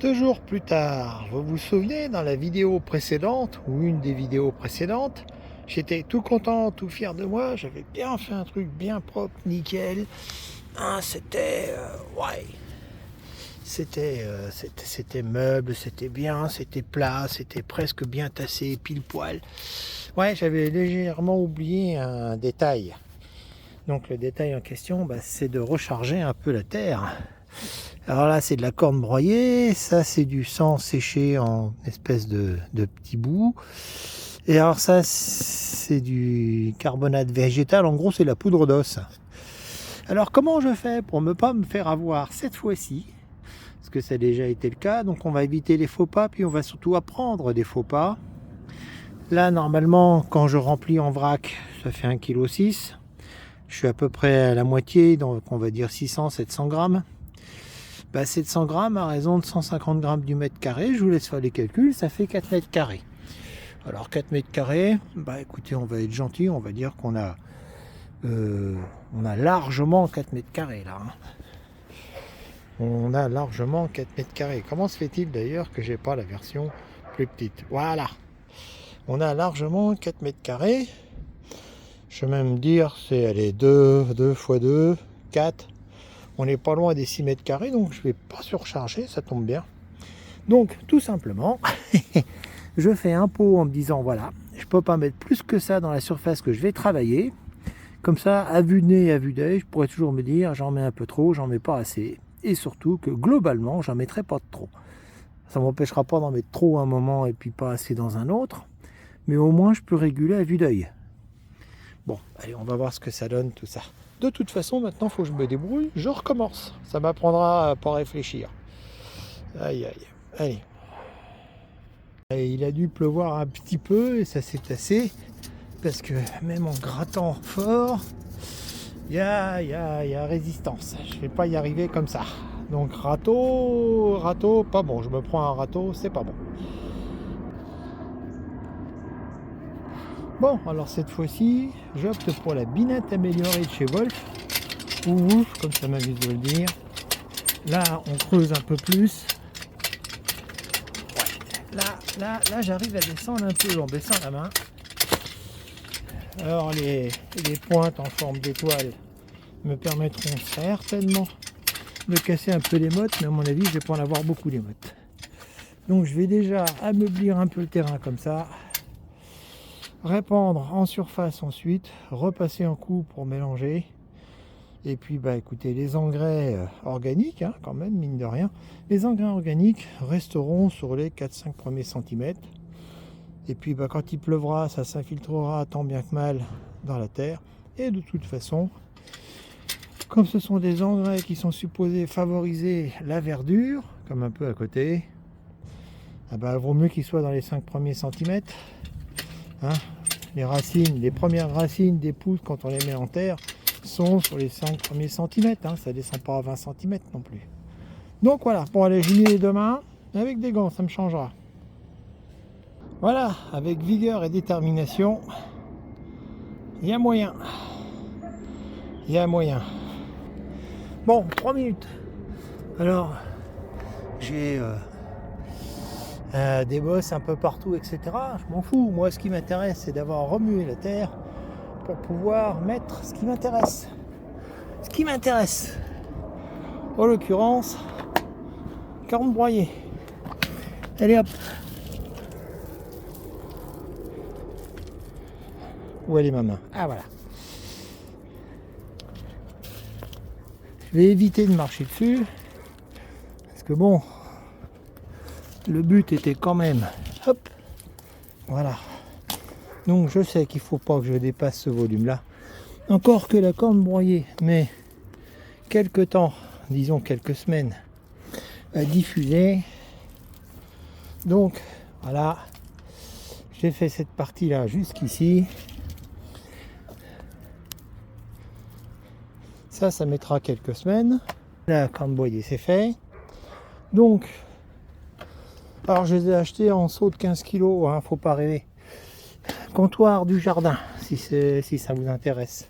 2 jours plus tard, vous vous souvenez, dans la vidéo précédente, ou une des vidéos précédentes, j'étais tout content, tout fier de moi, j'avais bien fait un truc bien propre, nickel. Hein, ouais, c'était meuble, c'était bien, c'était plat, c'était presque bien tassé, pile poil. Ouais, j'avais légèrement oublié un détail. Donc le détail en question, c'est de recharger un peu la terre. Alors là, c'est de la corne broyée, ça c'est du sang séché en espèce de petits bouts. Et alors ça, c'est du carbonate végétal, en gros c'est la poudre d'os. Alors comment je fais pour ne pas me faire avoir cette fois-ci? Parce que ça a déjà été le cas, donc on va éviter les faux pas, puis on va surtout apprendre des faux pas. Là, normalement, quand je remplis en vrac, ça fait 1,6 kg. Je suis à peu près à la moitié, donc on va dire 600-700 grammes. 700 grammes à raison de 150 grammes du mètre carré, je vous laisse faire les calculs, ça fait 4 mètres carrés. Alors 4 mètres carrés, écoutez, on va être gentil, on va dire qu'on a, on a largement 4 mètres carrés là. On a largement 4 mètres carrés. Comment se fait-il d'ailleurs que j'ai pas la version plus petite? Voilà, on a largement 4 mètres carrés. Je vais même dire, c'est 2 x 2, 4. On n'est pas loin des 6 mètres carrés, donc je ne vais pas surcharger, ça tombe bien. Donc, tout simplement, je fais un pot en me disant, voilà, je ne peux pas mettre plus que ça dans la surface que je vais travailler. Comme ça, à vue de nez, à vue d'œil, je pourrais toujours me dire, j'en mets un peu trop, j'en mets pas assez. Et surtout que globalement, j'en mettrai pas de trop. Ça ne m'empêchera pas d'en mettre trop à un moment et puis pas assez dans un autre. Mais au moins, je peux réguler à vue d'œil. Bon, allez, on va voir ce que ça donne tout ça. De toute façon, maintenant, il faut que je me débrouille. Je recommence. Ça m'apprendra à pas réfléchir. Aïe, aïe. Allez. Et il a dû pleuvoir un petit peu et ça s'est tassé. Parce que même en grattant fort, il y a résistance. Je ne vais pas y arriver comme ça. Donc râteau, pas bon. Je me prends un râteau, c'est pas bon. Bon, alors cette fois-ci, j'opte pour la binette améliorée de chez Wolf, ou Wolf, comme ça m'amuse de le dire. Là, on creuse un peu plus. Ouais. Là, j'arrive à descendre un peu en baissant la main. Alors, les pointes en forme d'étoile me permettront certainement de casser un peu les mottes, mais à mon avis, je vais pas en avoir beaucoup les mottes. Donc, je vais déjà ameublir un peu le terrain comme ça. Répandre en surface ensuite, repasser en coup pour mélanger. Et puis écoutez, les engrais organiques, quand même, mine de rien, les engrais organiques resteront sur les 4-5 premiers centimètres. Et puis quand il pleuvra, ça s'infiltrera tant bien que mal dans la terre. Et de toute façon, comme ce sont des engrais qui sont supposés favoriser la verdure, comme un peu à côté, vaut mieux qu'ils soient dans les 5 premiers centimètres. Les racines, les premières racines des pousses, quand on les met en terre, sont sur les 5 premiers centimètres. Ça descend pas à 20 centimètres non plus. Donc voilà, pour aller gêner les deux mains, avec des gants, ça me changera. Voilà, avec vigueur et détermination, il y a moyen. Il y a moyen. Bon, 3 minutes. Alors, j'ai des bosses un peu partout, etc. Je m'en fous. Moi, ce qui m'intéresse, c'est d'avoir remué la terre pour pouvoir mettre ce qui m'intéresse. Ce qui m'intéresse, en l'occurrence, corne broyée. Allez hop. Où elle est ma main? Ah voilà. Je vais éviter de marcher dessus. Parce que bon, le but était quand même, hop, voilà. Donc je sais qu'il ne faut pas que je dépasse ce volume-là. Encore que la corne broyée met quelques temps, disons quelques semaines, à diffuser. Donc voilà, j'ai fait cette partie-là jusqu'ici. Ça mettra quelques semaines. La corne broyée, c'est fait. Donc, alors je les ai achetés en seau de 15 kg, faut pas rêver. Comptoir du jardin, si ça vous intéresse.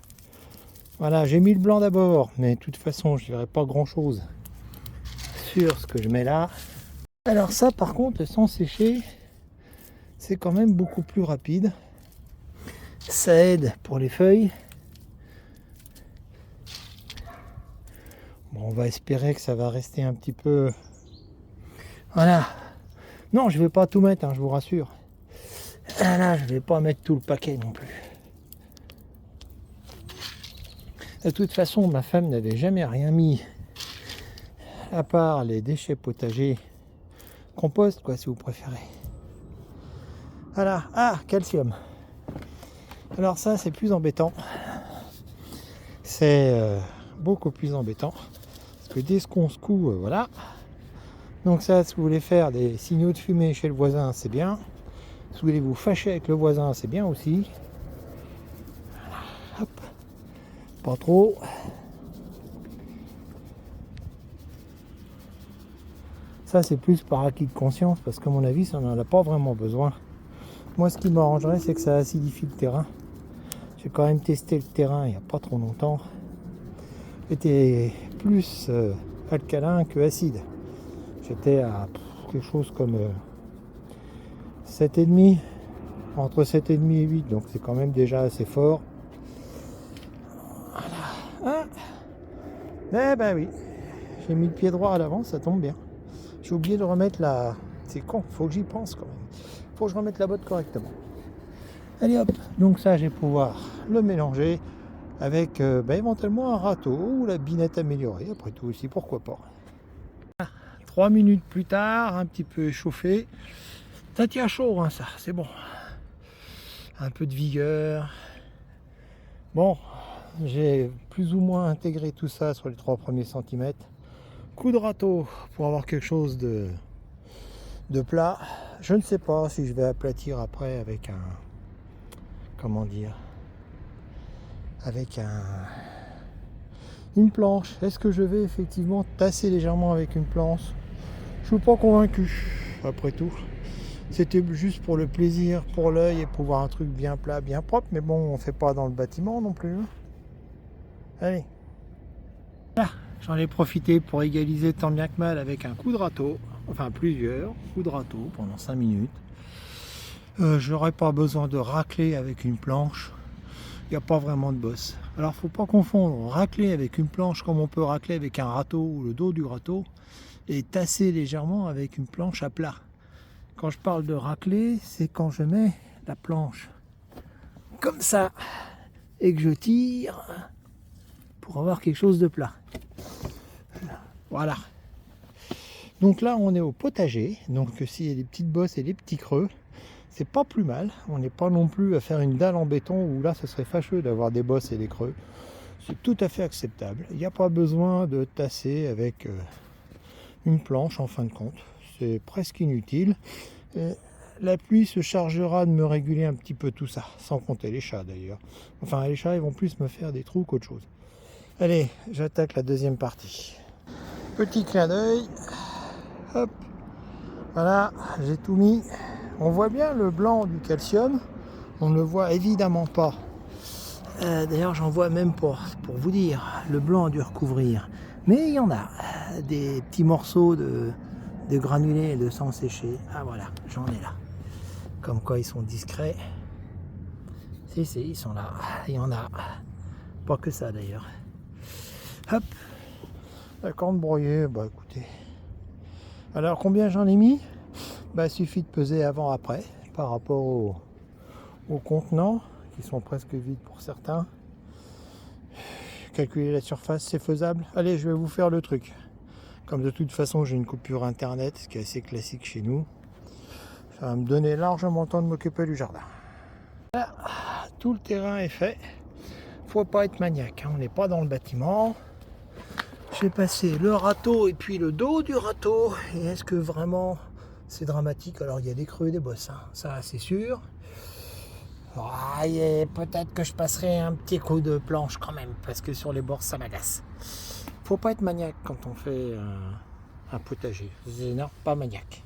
Voilà, j'ai mis le blanc d'abord, mais de toute façon, je ne verrai pas grand chose sur ce que je mets là. Alors ça par contre, le sans sécher, c'est quand même beaucoup plus rapide. Ça aide pour les feuilles. Bon, on va espérer que ça va rester un petit peu... Voilà. Non, je vais pas tout mettre, hein, je vous rassure. Ah là, je vais pas mettre tout le paquet non plus. De toute façon, ma femme n'avait jamais rien mis à part les déchets potagers, compost quoi si vous préférez. Voilà, ah, calcium. Alors ça c'est plus embêtant. C'est beaucoup plus embêtant. Parce que dès qu'on secoue, voilà. Donc ça, si vous voulez faire des signaux de fumée chez le voisin, c'est bien. Si vous voulez vous fâcher avec le voisin, c'est bien aussi. Hop. Pas trop. Ça c'est plus par acquis de conscience parce qu'à mon avis ça n'en a pas vraiment besoin. Moi ce qui m'arrangerait c'est que ça acidifie le terrain. J'ai quand même testé le terrain il n'y a pas trop longtemps. C'était plus alcalin que acide. J'étais à quelque chose comme 7,5, entre 7,5 et 8, donc c'est quand même déjà assez fort. Voilà. Ah. Eh ben oui, j'ai mis le pied droit à l'avant, ça tombe bien. J'ai oublié de remettre la... C'est con, faut que j'y pense quand même. Faut que je remette la botte correctement. Allez hop, donc ça je vais pouvoir le mélanger avec éventuellement un râteau ou la binette améliorée, après tout aussi, pourquoi pas. 3 minutes plus tard, un petit peu échauffé. Ça tient chaud hein, ça, c'est bon. Un peu de vigueur. Bon, j'ai plus ou moins intégré tout ça sur les 3 premiers centimètres. Coup de râteau pour avoir quelque chose de plat. Je ne sais pas si je vais aplatir après avec un... Comment dire? Avec une planche. Est-ce que je vais effectivement tasser légèrement avec une planche? Je suis pas convaincu. Après tout, c'était juste pour le plaisir, pour l'œil et pour voir un truc bien plat, bien propre. Mais bon, on fait pas dans le bâtiment non plus. Allez. Là, j'en ai profité pour égaliser tant bien que mal avec un coup de râteau. Enfin, plusieurs coups de râteau pendant 5 minutes. Je n'aurais pas besoin de racler avec une planche. Il n'y a pas vraiment de bosse. Alors faut pas confondre racler avec une planche comme on peut racler avec un râteau ou le dos du râteau et tasser légèrement avec une planche à plat. Quand je parle de racler, c'est quand je mets la planche comme ça et que je tire pour avoir quelque chose de plat. Voilà. Donc là on est au potager, donc s'il y a des petites bosses et des petits creux, c'est pas plus mal. On n'est pas non plus à faire une dalle en béton où là ce serait fâcheux d'avoir des bosses et des creux. C'est tout à fait acceptable. Il n'y a pas besoin de tasser avec une planche en fin de compte. C'est presque inutile. La pluie se chargera de me réguler un petit peu tout ça, sans compter les chats d'ailleurs. Enfin les chats ils vont plus me faire des trous qu'autre chose. Allez, j'attaque la deuxième partie. Petit clin d'œil. Hop. Voilà, j'ai tout mis. On voit bien le blanc du calcium, on ne le voit évidemment pas. D'ailleurs j'en vois même pour vous dire, le blanc a dû recouvrir. Mais il y en a, des petits morceaux de granulés et de sang séché. Ah voilà, j'en ai là. Comme quoi ils sont discrets. Si, ils sont là, il y en a. Pas que ça d'ailleurs. Hop, la corne broyée, bah écoutez. Alors combien j'en ai mis? Il suffit de peser avant-après par rapport aux contenants qui sont presque vides pour certains. Calculer la surface, c'est faisable. Allez, je vais vous faire le truc. Comme de toute façon j'ai une coupure internet, ce qui est assez classique chez nous, ça va me donner largement le temps de m'occuper du jardin. Voilà, tout le terrain est fait. Faut pas être maniaque, hein. On n'est pas dans le bâtiment. J'ai passé le râteau et puis le dos du râteau. Et est-ce que vraiment c'est dramatique? Alors il y a des creux et des bosses, hein. Ça c'est sûr. Peut-être que je passerai un petit coup de planche quand même, parce que sur les bords ça m'agace. Faut pas être maniaque quand on fait un potager. C'est pas maniaque.